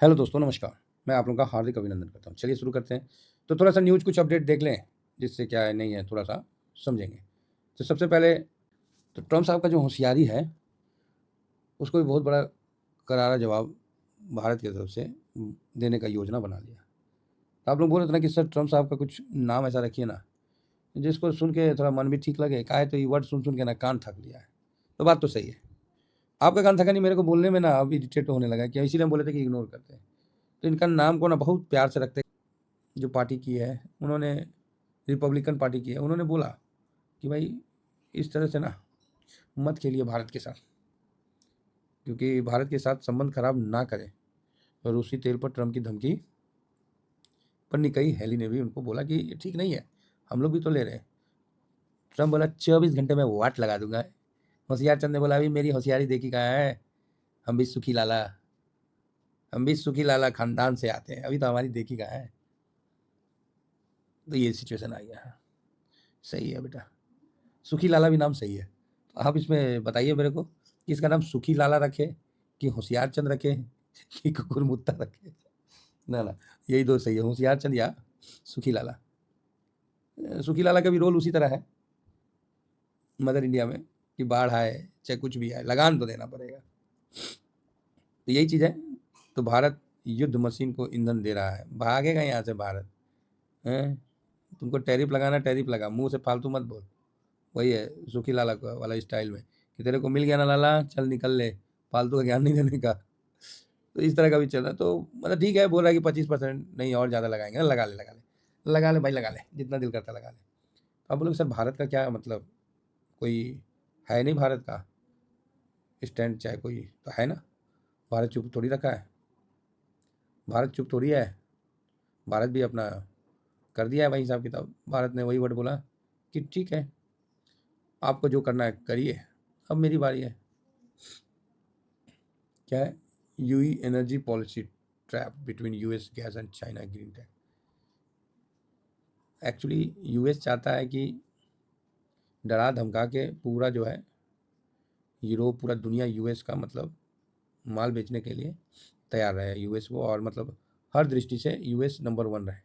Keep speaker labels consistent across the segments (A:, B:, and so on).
A: Hello दोस्तों, नमस्कार। मैं आप लोगों का हार्दिक अभिनंदन करता हूँ। चलिए शुरू करते हैं। तो थोड़ा-सा न्यूज़ कुछ अपडेट देख लें, जिससे क्या है नहीं है थोड़ा-सा समझेंगे। तो सबसे पहले तो ट्रम्प साहब का जो होशियारी है, उसको भी बहुत बड़ा करारा जवाब भारत की तरफ से देने का योजना बना लिया। तो आप लोग बोल रहे थे ना कि सर ट्रम्प साहब का कुछ नाम ऐसा रखिए ना, जिसको सुन के थोड़ा मन भी ठीक लगे। काहे तो ये वर्ड सुन-सुन के ना कान थक लिया है। तो बात तो सही है। आपका कान थका नहीं, मेरे को बोलने में ना अब इरिटेट होने लगा है कि इसीलिए हम बोले थे कि इग्नोर करते हैं। तो इनका नाम को ना बहुत प्यार से रखते हैं। जो पार्टी की है, उन्होंने रिपब्लिकन पार्टी की है, उन्होंने बोला कि भाई इस तरह से ना मत खेलिए भारत के साथ, क्योंकि भारत के साथ संबंध खराब ना करें। और रूसी तेल पर ट्रम्प की धमकी पर निकई हेली ने भी उनको बोला कि ये ठीक नहीं है, हम लोग भी तो ले रहे हैं। ट्रम्प बोला 24 घंटे में वाट लगा दूंगा। होशियार चंद ने बोला अभी मेरी होशियारी देखी कहाँ है, हम भी सुखी लाला, हम भी सुखी लाला खानदान से आते हैं, अभी तो हमारी देखी कहाँ है। तो ये सिचुएशन आई है। सही है बेटा, सुखी लाला भी नाम सही है। तो आप इसमें बताइए मेरे को कि इसका नाम सुखी लाला रखे कि होशियार चंद रखे कि कुकुर मुत्ता रखे। ना ना, यही दो सही है, होशियार चंद या सुखी लाला। सुखी लाला का भी रोल उसी तरह है मदर इंडिया में कि बाढ़ आए चाहे कुछ भी आए, लगान तो देना पड़ेगा। तो यही चीज़ है। तो भारत युद्ध मशीन को ईंधन दे रहा है, भागेगा यहाँ से भारत। हैं, तुमको टैरिफ लगाना टैरिफ लगा, मुंह से फालतू मत बोल। वही है सुखी लाला का वाला स्टाइल में कि तेरे को मिल गया ना लाला, चल निकल ले, फालतू का ज्ञान नहीं देने का। तो इस तरह का भी चल रहा है। तो मतलब ठीक है, बोल रहा है कि 25% नहीं और ज़्यादा लगाएंगे ना, लगा ले लगा ले लगा ले भाई, लगा ले जितना दिल करता लगा ले। तो आप बोलोगे सर भारत का क्या मतलब, कोई है नहीं भारत का स्टैंड, चाहे कोई तो है ना। भारत चुप थोड़ी रखा है, भारत चुप थोड़ी है। भारत भी अपना कर दिया है भाई हिसाब किताब। भारत ने वही वर्ड बोला कि ठीक है, आपको जो करना है करिए, अब मेरी बारी है। क्या है, EU energy policy trap between US gas and China green tech. Actually US चाहता है कि डरा धमका के पूरा जो है यूरोप, पूरा दुनिया यूएस का मतलब माल बेचने के लिए तैयार रहे यूएस को, और मतलब हर दृष्टि से यूएस नंबर 1 रहे,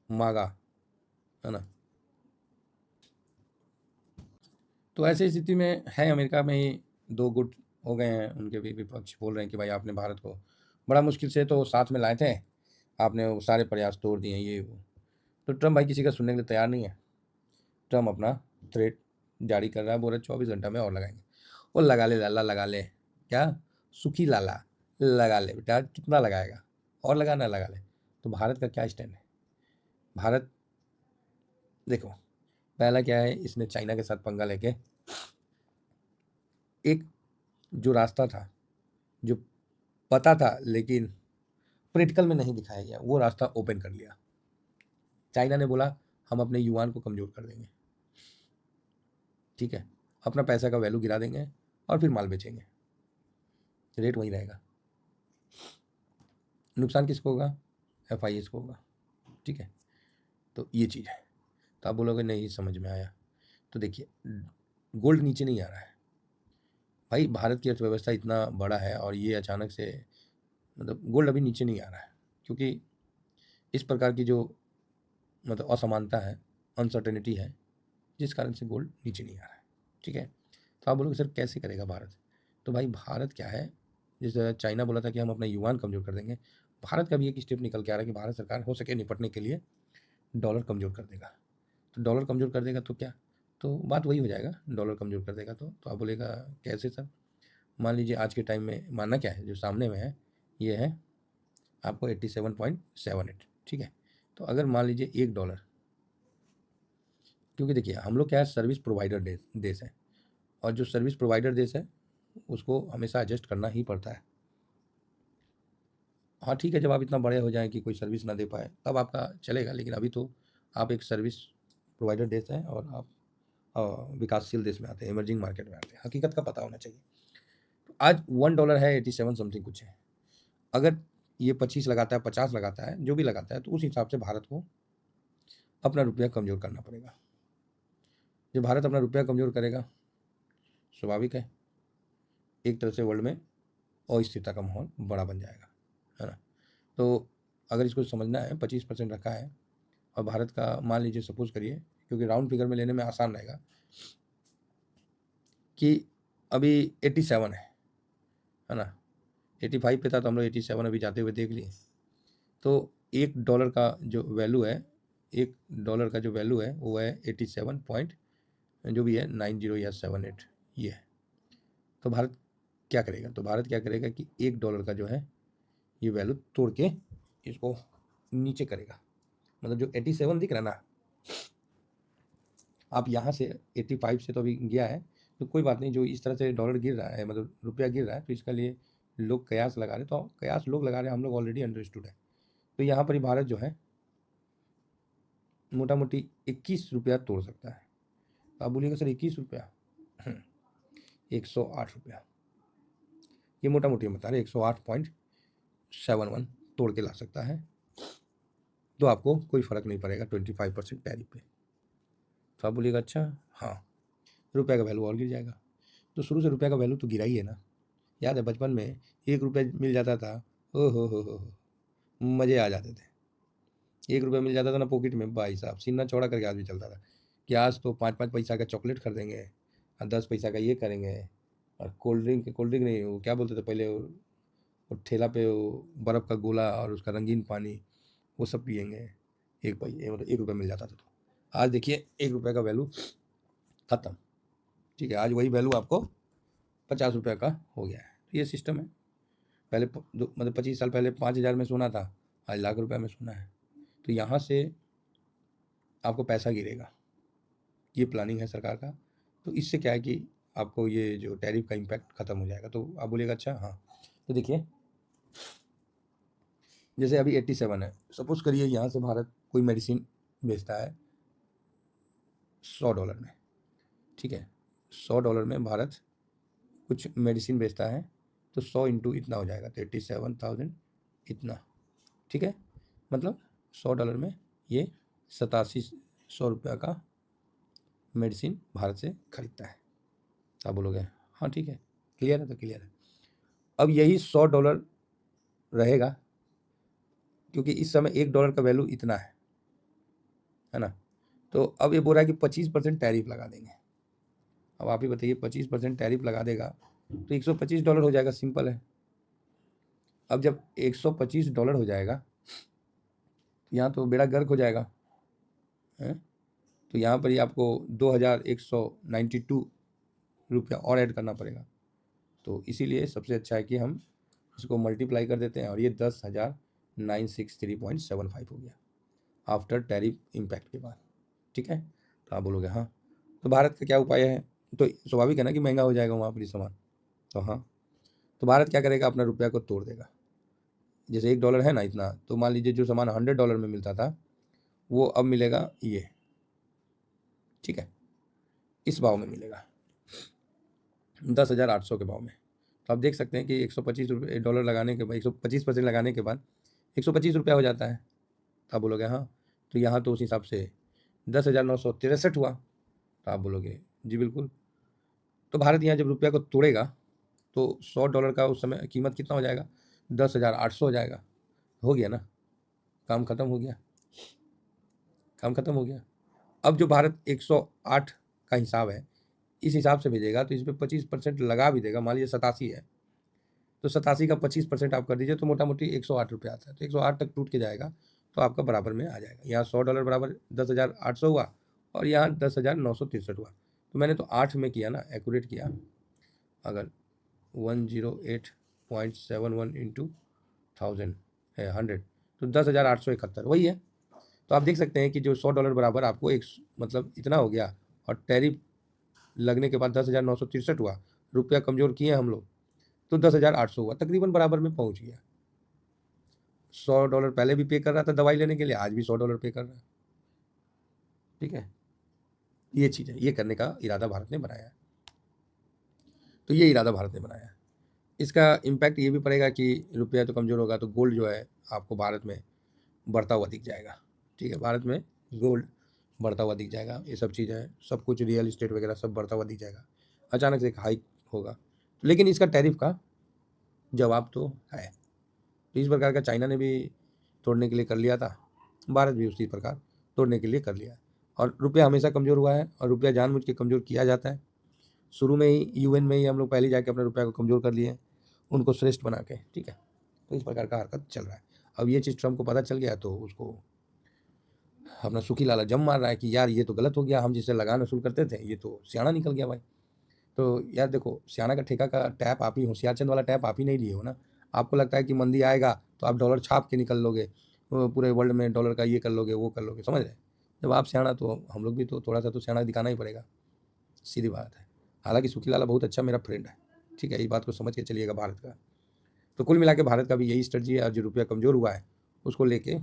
A: मागा, है ना। तो ऐसी स्थिति में है, अमेरिका में ही दो गुट हो गए हैं, उनके भी विपक्ष बोल रहे हैं कि भाई आपने भारत को बड़ा मुश्किल से तो साथ में लाए थे, आपने वो सारे प्रयास तोड़ दिए ये वो। तो ट्रम्प भाई किसी का सुनने के लिए तैयार नहीं है। ट्रम्प अपना थ्रेट जारी कर रहा है, बोल रहे 24 घंटा में और लगाएंगे। वो लगा ले लाला, लगा ले। क्या, सुखी लाला, लगा ले बेटा, कितना लगाएगा और लगाना, लगा ले। तो भारत का क्या स्टैंड है। भारत देखो, पहला क्या है, इसने चाइना के साथ पंगा लेके एक जो रास्ता था, जो पता था लेकिन प्रैक्टिकल में नहीं दिखाया गया, वो रास्ता ओपन कर लिया। चाइना ने बोला हम अपने युआन को कमज़ोर कर देंगे, ठीक है, अपना पैसा का वैल्यू गिरा देंगे और फिर माल बेचेंगे, रेट वहीं रहेगा। नुकसान किसको होगा, एफआईएस को होगा, ठीक है। तो ये चीज़ है। तो आप बोलोगे नहीं समझ में आया। तो देखिए, गोल्ड नीचे नहीं आ रहा है भाई, भारत की अर्थव्यवस्था इतना बड़ा है और ये अचानक से मतलब गोल्ड अभी नीचे नहीं आ रहा है, क्योंकि इस प्रकार की जो मतलब असमानता है, अनसर्टेनिटी है, जिस कारण से गोल्ड नीचे नहीं आ रहा है, ठीक है। तो आप बोलोगे सर कैसे करेगा भारत। तो भाई भारत क्या है, जैसे चाइना बोला था कि हम अपना युआन कमज़ोर कर देंगे, भारत का भी एक स्टेप निकल के आ रहा है कि भारत सरकार हो सके निपटने के लिए डॉलर कमज़ोर कर देगा। तो डॉलर कमज़ोर कर देगा तो क्या, तो बात वही हो जाएगा, डॉलर कमज़ोर कर देगा तो आप बोलेगा कैसे सर। मान लीजिए आज के टाइम में मानना क्या है, जो सामने में है ये है आपको 87.78, ठीक है। तो अगर मान लीजिए $1, क्योंकि देखिए हम लोग क्या है, सर्विस प्रोवाइडर देश है, और जो सर्विस प्रोवाइडर देश है उसको हमेशा एडजस्ट करना ही पड़ता है। हाँ ठीक है, जब आप इतना बड़े हो जाएं कि कोई सर्विस ना दे पाए तब आपका चलेगा, लेकिन अभी तो आप एक सर्विस प्रोवाइडर देश हैं और आप विकासशील देश में आते हैं, इमर्जिंग मार्केट में आते हैं, हकीकत का पता होना चाहिए। तो आज $1 है 87 समथिंग कुछ है। अगर ये 25 लगाता है, 50 लगाता है, जो भी लगाता है, तो उस हिसाब से भारत को अपना रुपया कमज़ोर करना पड़ेगा। जब भारत अपना रुपया कमज़ोर करेगा, स्वाभाविक है एक तरह से वर्ल्ड में अस्थिरता का माहौल बड़ा बन जाएगा, है ना। तो अगर इसको समझना है 25% रखा है और भारत का मान लीजिए सपोज करिए, क्योंकि राउंड फिगर में लेने में आसान रहेगा, कि अभी 87 है ना, 85 पे था तो हम लोग 87 अभी जाते हुए देख लिए। तो $1 का जो वैल्यू है, $1 का जो वैल्यू है वो है 87 पॉइंट जो भी है 90 या 78 ये है। तो भारत क्या करेगा, तो भारत क्या करेगा कि $1 का जो है ये वैल्यू तोड़ के इसको नीचे करेगा। मतलब जो 87 दिख रहा है ना, आप यहाँ से 85 से तो अभी गया है, तो कोई बात नहीं, जो इस तरह से डॉलर गिर रहा है मतलब रुपया गिर रहा है, तो इसका लिए लोग कयास लगा रहे, तो कयास लोग लगा रहे हैं, हम लोग ऑलरेडी अंडरस्टूड है। तो यहाँ पर ही भारत जो है मोटा मोटी 21 रुपया तोड़ सकता है। तो आप बोलिएगा सर 21 रुपया 108 रुपया, ये मोटा मोटी हम बता रहे 108.71 तोड़ के ला सकता है। तो आपको कोई फ़र्क नहीं पड़ेगा 25% टैरिफ पे। तो आप बोलिएगा अच्छा हाँ, रुपये का वैल्यू और गिर जाएगा। तो शुरू से रुपये का वैल्यू तो गिरा ही है ना। याद है बचपन में 1 रुपया मिल जाता था, ओ हो मज़े आ जाते थे। 1 रुपया मिल जाता था ना पॉकेट में, भाई साहब सीना चौड़ा करके आदमी चलता था कि आज तो 5-5 पैसा का चॉकलेट खरीदेंगे और 10 पैसा का ये करेंगे, और कोल्ड ड्रिंक नहीं, वो क्या बोलते थे पहले, वो ठेला पे वो बर्फ़ का गोला और उसका रंगीन पानी वो सब पिएंगे। 1 रुपया मिल जाता था। तो आज देखिए 1 रुपये का वैल्यू ख़त्म। ठीक है, आज वही वैल्यू आपको 50 रुपये का हो गया है। तो ये सिस्टम है। पहले मतलब 25 साल पहले 5,000 में सोना था, आज लाख रुपये में सोना है। तो यहाँ से आपको पैसा गिरेगा, ये प्लानिंग है सरकार का। तो इससे क्या है कि आपको ये जो टैरिफ का इम्पैक्ट ख़त्म हो जाएगा। तो आप बोलिएगा अच्छा हाँ, तो देखिए जैसे अभी 87 है, सपोज करिए यहाँ से भारत कोई मेडिसिन बेचता है $100 में, ठीक है, $100 में भारत कुछ मेडिसिन बेचता है, तो 100 इंटू इतना हो जाएगा, तो 87,000 इतना, ठीक है, मतलब $100 में ये 8700 रुपया का मेडिसिन भारत से खरीदता है। आप बोलोगे हाँ ठीक है, क्लियर है, तो क्लियर है। अब यही $100 रहेगा, क्योंकि इस समय $1 का वैल्यू इतना है ना। तो अब ये बोल रहा है कि 25% टैरिफ लगा देंगे। अब आप ही बताइए 25% टैरिफ लगा देगा तो $125 हो जाएगा, सिंपल है। अब जब $125 हो जाएगा, यहाँ तो बेड़ा गर्क हो जाएगा है? तो यहाँ पर ही आपको 2,192 रुपया और ऐड करना पड़ेगा। तो इसीलिए सबसे अच्छा है कि हम इसको मल्टीप्लाई कर देते हैं, और ये 10,963.75 हो गया आफ्टर टैरिफ इम्पैक्ट के बाद, ठीक है। तो आप बोलोगे हाँ, तो भारत का क्या उपाय है, तो स्वाभाविक है ना कि महंगा हो जाएगा वहाँ पर सामान। तो हाँ, तो भारत क्या करेगा, अपना रुपया को तोड़ देगा। जैसे $1 है ना इतना, तो मान लीजिए जो सामान $100 में मिलता था वो अब मिलेगा ये, ठीक है, इस भाव में मिलेगा 10,800 के भाव में। तो आप देख सकते हैं कि $125 लगाने के बाद 125% लगाने के बाद 125 रुपया हो जाता है। तो आप बोलोगे हाँ, तो यहाँ तो उस हिसाब से 10,963 हुआ। तो आप बोलोगे जी बिल्कुल। तो भारत यहाँ जब रुपया को तोड़ेगा तो $100 का उस समय कीमत कितना हो जाएगा, 10,800 हो जाएगा। हो गया ना, काम खत्म हो गया, काम खत्म हो गया। अब जो भारत 108 का हिसाब है, इस हिसाब से भेजेगा, तो इस पर 25% लगा भी देगा। मान लीजिए 87 है, तो 87 का 25% आप कर दीजिए, तो मोटा मोटी 108 रुपये आता है। तो 108 तक टूट के जाएगा, तो आपका बराबर में आ जाएगा। यहाँ $100 बराबर 10,800 हुआ, और यहाँ 10,963 हुआ। तो मैंने तो 8 में किया ना, एक्यूरेट किया। अगर 108.71 इंटू 1000 है 100, तो 10,871 वही है। तो आप देख सकते हैं कि जो $100 बराबर आपको एक मतलब इतना हो गया, और टैरिफ लगने के बाद 10,963 हुआ, रुपया कमज़ोर किए हम लोग, तो 10,800 हुआ, तकरीबन बराबर में पहुंच गया। $100 पहले भी पे कर रहा था दवाई लेने के लिए, आज भी $100 पे कर रहा है, ठीक है। ये चीज़ है, ये करने का इरादा भारत ने बनाया है। तो ये इरादा भारत ने बनाया है। इसका इम्पैक्ट ये भी पड़ेगा कि रुपया तो कमज़ोर होगा, तो गोल्ड जो है आपको भारत में बढ़ता हुआ दिख जाएगा, ठीक है। भारत में गोल्ड बढ़ता हुआ दिख जाएगा, ये सब चीज़ें हैं, सब कुछ रियल इस्टेट वगैरह सब बढ़ता हुआ दिख जाएगा। अचानक से एक हाइक होगा, लेकिन इसका टैरिफ का जवाब तो है। तो इस प्रकार का चाइना ने भी तोड़ने के लिए कर लिया था, भारत भी उसी प्रकार तोड़ने के लिए कर लिया। और रुपया हमेशा कमज़ोर हुआ है और रुपया जानबूझ के कमज़ोर किया जाता है। शुरू में ही यूएन में ही हम लोग पहले जाके अपने रुपया को कमज़ोर कर लिए, उनको श्रेष्ठ बना के, ठीक है। तो इस प्रकार का हरकत चल रहा है। अब ये चीज़ ट्रम्प को पता चल गया तो उसको अपना सूखी लाला जम मार रहा है कि यार ये तो गलत हो गया, हम जिससे लगान वसूल करते थे ये तो सियाना निकल गया भाई। तो यार देखो, सियाना का ठेका का टैप आप ही, होशियारचंद वाला टैप आप ही नहीं लिए हो ना। आपको लगता है कि मंदी आएगा तो आप डॉलर छाप के निकल लोगे, पूरे वर्ल्ड में डॉलर का ये कर लोगे वो कर लोगे, समझ रहे। जब आप सियाना तो हम लोग भी तो थोड़ा सा तो सियाना दिखाना ही पड़ेगा, सीधी बात है। हालांकि सूखी लाला बहुत अच्छा मेरा फ्रेंड है, ठीक है, इस बात को समझ के चलिएगा भारत का। तो कुल मिला के भारत का भी यही स्ट्रेटजी है। और जो रुपया कमज़ोर हुआ है उसको लेके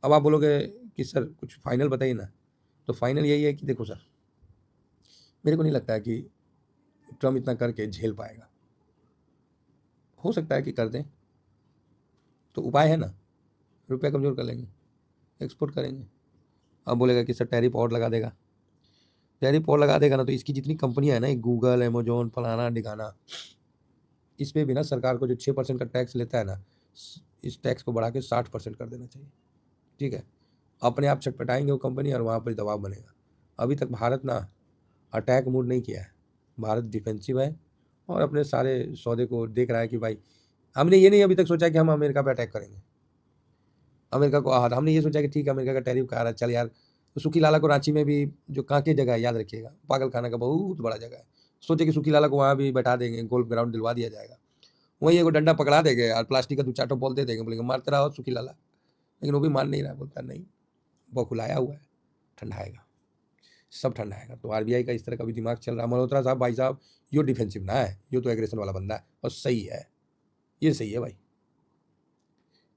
A: अब आप बोलोगे कि सर कुछ फाइनल बताइए ना। तो फाइनल यही है कि देखो सर, मेरे को नहीं लगता है कि ट्रम्प इतना करके झेल पाएगा। हो सकता है कि कर दें, तो उपाय है ना, रुपया कमज़ोर कर लेंगे, एक्सपोर्ट करेंगे। अब बोलेगा कि सर टैरिफ और लगा देगा, टैरिफ और लगा देगा ना तो इसकी जितनी कंपनियां है ना, गूगल, अमेजोन, फलाना ढिकाना, इस पर भी ना सरकार को जो 6% का टैक्स लेता है ना, इस टैक्स को बढ़ा के 60% कर देना चाहिए, ठीक है। अपने आप छटपटाएंगे वो कंपनी और वहाँ पर दबाव बनेगा। अभी तक भारत ना अटैक मूड नहीं किया है, भारत डिफेंसिव है और अपने सारे सौदे को देख रहा है कि भाई हमने ये नहीं अभी तक सोचा कि हम अमेरिका पे अटैक करेंगे, अमेरिका को आहत। हमने ये सोचा कि ठीक है अमेरिका का टैरिफ का आ रहा है, चल यार। तो सुखी लाला को रांची में भी जो कांके जगह है, याद रखिएगा, पागल खाना का बहुत बड़ा जगह है। सोचे कि सुखी लाला को वहाँ भी बैठा देंगे, गोल्फ ग्राउंड दिलवा दिया जाएगा, वहीं एगो डंडा पकड़ा देंगे और प्लास्टिक का 2-4 बॉल दे देंगे, बोलेंगे मारते रहो सुखी लाला। लेकिन वो भी मान नहीं रहा, बोलता नहीं, बौखलाया हुआ है, ठंडाएगा, सब ठंडाएगा। तो आरबीआई का इस तरह का भी दिमाग चल रहा है। मल्होत्रा साहब, भाई साहब, यो डिफेंसिव ना है, यो तो एग्रेशन वाला बंदा है और सही है, ये सही है भाई।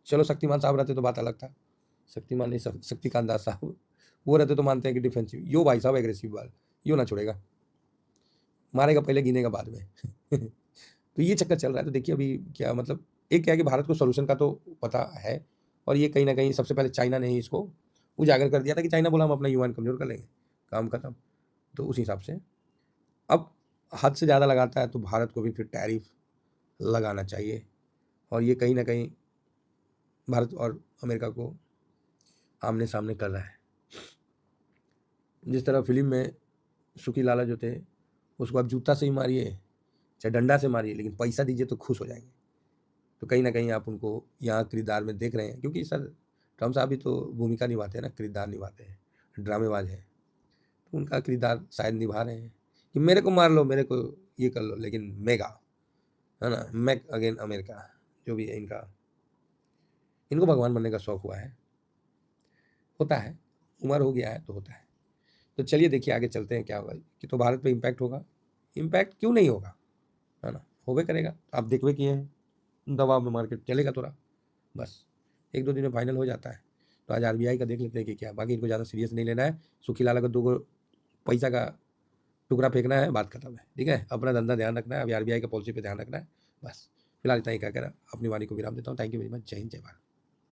A: चलो शक्तिमान साहब रहते तो बात अलग था, शक्तिमान नहीं, शक्तिकांत दास साहब, वो रहते तो मानते हैं कि डिफेंसिव। यो भाई साहब एग्रेसिव बाल, यो ना छोड़ेगा, मारेगा पहले, गिनेगा बाद में। तो ये चक्कर चल रहा है। तो देखिए अभी क्या मतलब, एक क्या है कि भारत को सोल्यूशन का तो पता है, और ये कहीं ना कहीं सबसे पहले चाइना ने ही इसको उजागर कर दिया था कि चाइना बोला हम अपना युआन कमजोर कर लेंगे, काम खत्म। तो उस हिसाब से अब हद से ज़्यादा लगाता है तो भारत को भी फिर टैरिफ लगाना चाहिए। और ये कहीं ना कहीं भारत और अमेरिका को आमने सामने कर रहा है। जिस तरह फिल्म में सुखी लाला जो थे, उसको आप जूता से ही मारिए चाहे डंडा से मारिए, लेकिन पैसा दीजिए तो खुश हो जाएंगे। तो कहीं ना कहीं आप उनको यहाँ किरदार में देख रहे हैं, क्योंकि सर ट्रम्प साहब भी तो भूमिका निभाते हैं ना, किरदार निभाते हैं, ड्रामेबाज हैं। तो उनका किरदार शायद निभा रहे हैं कि मेरे को मार लो, मेरे को ये कर लो, लेकिन मेगा है ना, मैक अगेन अमेरिका, जो भी है इनका, इनको भगवान बनने का शौक हुआ है, होता है, उम्र हो गया है तो होता है। तो चलिए देखिए आगे चलते हैं क्या होगा, कि तो भारत पे इम्पैक्ट होगा, इम्पैक्ट क्यों नहीं होगा, है ना, होबे करेगा। आप देखवे किए हैं, दवा में मार्केट चलेगा थोड़ा, बस 1-2 दिन में फाइनल हो जाता है। तो आज आरबीआई का देख लेते हैं कि क्या, बाकी इनको ज़्यादा सीरियस नहीं लेना है। सुखी लाला को 2 पैसा का टुकड़ा फेंकना है, बात खत्म है, ठीक है। अपना धंधा ध्यान रखना है, अभी आरबीआई का पॉलिसी पे ध्यान रखना है, बस। फिलहाल इतना ही कहकर अपनी वाणी को विराम देता हूँ। थैंक यू वेरी मच, जय हिंद, जय भारत।